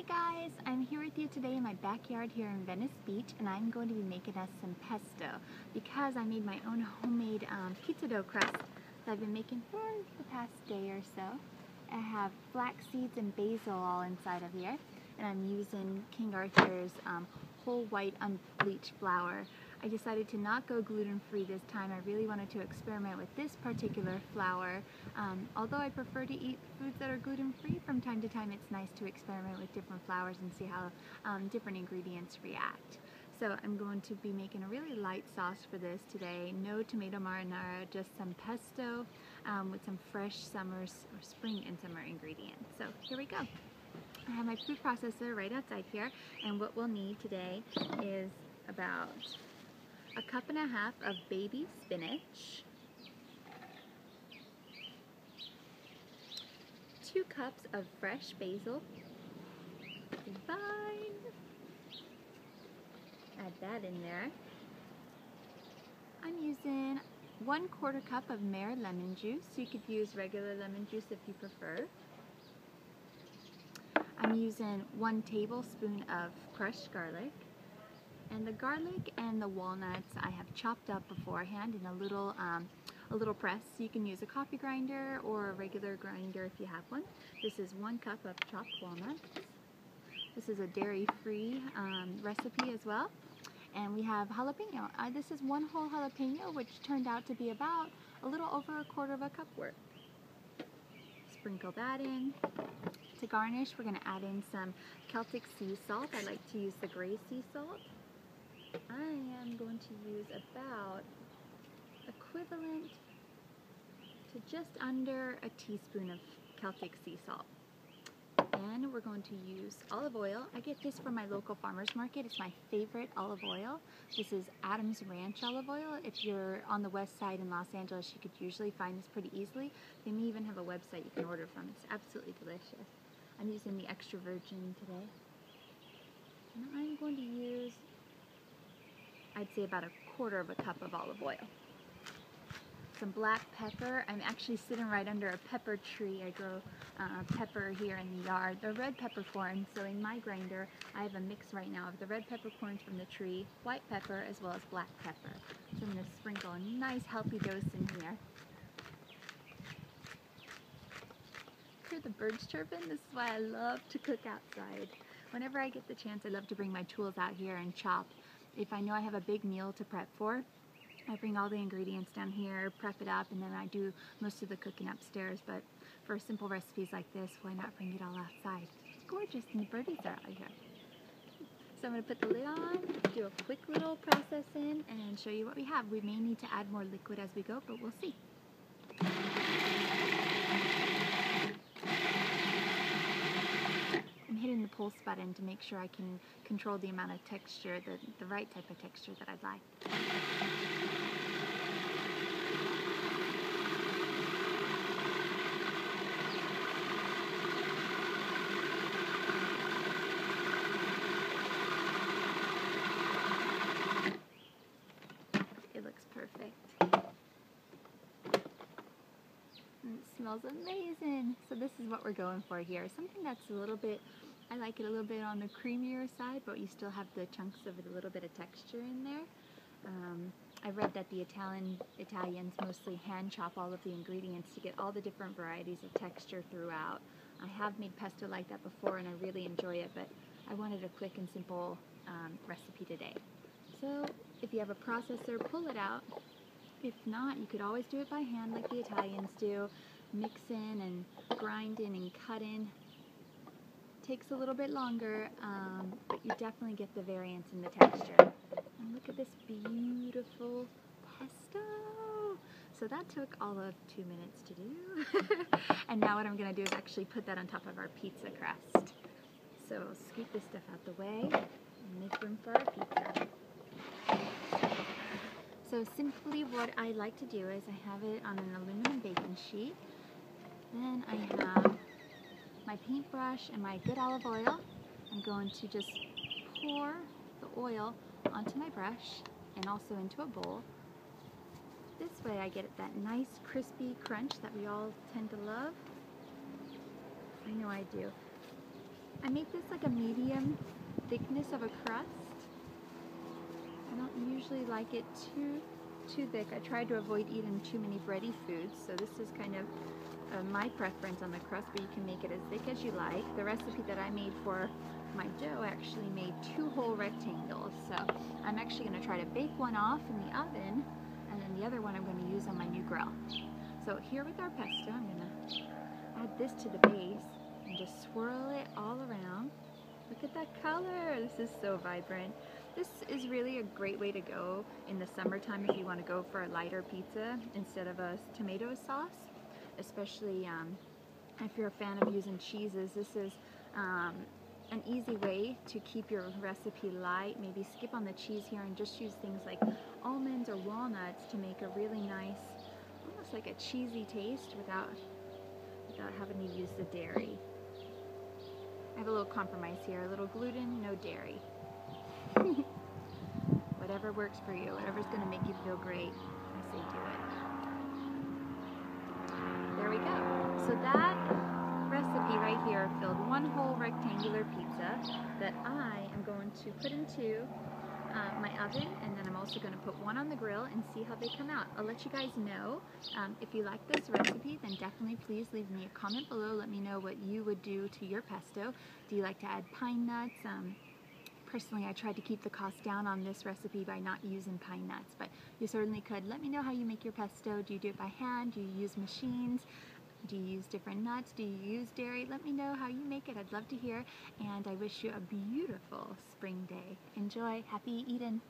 guys, I'm here with you today in my backyard here in Venice Beach, and I'm going to be making us some pesto because I made my own homemade pizza dough crust that I've been making for the past day or so. I have flax seeds and basil all inside of here, and I'm using King Arthur's whole white unbleached flour. I decided to not go gluten-free this time. I really wanted to experiment with this particular flour. Although I prefer to eat foods that are gluten-free, from time to time it's nice to experiment with different flours and see how different ingredients react. So I'm going to be making a really light sauce for this today. No tomato marinara, just some pesto with some fresh summer or spring and summer ingredients. So here we go. I have my food processor right outside here, and what we'll need today is about 1.5 cups of baby spinach, 2 cups of fresh basil, fine. Add that in there. I'm using 1/4 cup of Mare lemon juice. You could use regular lemon juice if you prefer. I'm using 1 tablespoon of crushed garlic. And the garlic and the walnuts I have chopped up beforehand in a little press. You can use a coffee grinder or a regular grinder if you have one. This is 1 cup of chopped walnuts. This is a dairy-free recipe as well. And we have jalapeno. This is 1 whole jalapeno, which turned out to be about a little over 1/4 cup worth. Sprinkle that in. To garnish, we're going to add in some Celtic sea salt. I like to use the gray sea salt. I am going to use about equivalent to just under a teaspoon of Celtic sea salt. And we're going to use olive oil. I get this from my local farmer's market. It's my favorite olive oil. This is Adams Ranch olive oil. If you're on the west side in Los Angeles, you could usually find this pretty easily. They may even have a website you can order from. It's absolutely delicious. I'm using the extra virgin today. And I'm going to use, I'd say, about 1/4 cup of olive oil. Some black pepper. I'm actually sitting right under a pepper tree. I grow pepper here in the yard. They're red peppercorns, so in my grinder I have a mix right now of the red peppercorns from the tree, white pepper, as well as black pepper. So I'm going to sprinkle a nice healthy dose in here. Hear the birds chirping? This is why I love to cook outside. Whenever I get the chance, I love to bring my tools out here and chop. If I know I have a big meal to prep for, I bring all the ingredients down here, prep it up, and then I do most of the cooking upstairs. But for simple recipes like this, why not bring it all outside? It's gorgeous, and the birdies are out here. So I'm going to put the lid on, do a quick little process in, and show you what we have. We may need to add more liquid as we go, but we'll see. I'm hitting the pulse button to make sure I can control the amount of texture, the right type of texture that I'd like. It looks perfect. And it smells amazing. So this is what we're going for here. Something that's a little bit, I like it a little bit on the creamier side, but you still have the chunks of a little bit of texture in there. I read that the Italians mostly hand chop all of the ingredients to get all the different varieties of texture throughout. I have made pesto like that before and I really enjoy it, but I wanted a quick and simple recipe today. So if you have a processor, pull it out. If not, you could always do it by hand like the Italians do. Mix in and grind in and cut in. Takes a little bit longer, but you definitely get the variance in the texture. And look at this beautiful pesto. So that took all of 2 minutes to do. And now what I'm going to do is actually put that on top of our pizza crust. So scoop this stuff out the way and make room for our pizza. So simply what I like to do is I have it on an aluminum baking sheet. Then I have my paintbrush and my good olive oil. I'm going to just pour the oil onto my brush and also into a bowl. This way I get that nice crispy crunch that we all tend to love. I know I do. I made this like a medium thickness of a crust. I don't usually like it too thick. I try to avoid eating too many bready foods, so this is kind of my preference on the crust, but you can make it as thick as you like. The recipe that I made for my dough actually made 2 whole rectangles, so I'm actually going to try to bake one off in the oven, and then the other one I'm going to use on my new grill. So here with our pesto, I'm going to add this to the base and just swirl it all around. Look at that color! This is so vibrant. This is really a great way to go in the summertime if you want to go for a lighter pizza instead of a tomato sauce. Especially if you're a fan of using cheeses, this is an easy way to keep your recipe light. Maybe skip on the cheese here and just use things like almonds or walnuts to make a really nice, almost like a cheesy taste without having to use the dairy. I have a little compromise here, a little gluten, no dairy. Whatever works for you, whatever's going to make you feel great, I say do it. There we go. So that recipe right here filled 1 whole rectangular pizza that I am going to put into my oven, and then I'm also going to put one on the grill and see how they come out. I'll let you guys know. If you like this recipe, then definitely please leave me a comment below. Let me know what you would do to your pesto. Do you like to add pine nuts? Personally, I tried to keep the cost down on this recipe by not using pine nuts, but you certainly could. Let me know how you make your pesto. Do you do it by hand? Do you use machines? Do you use different nuts? Do you use dairy? Let me know how you make it. I'd love to hear, and I wish you a beautiful spring day. Enjoy. Happy eating.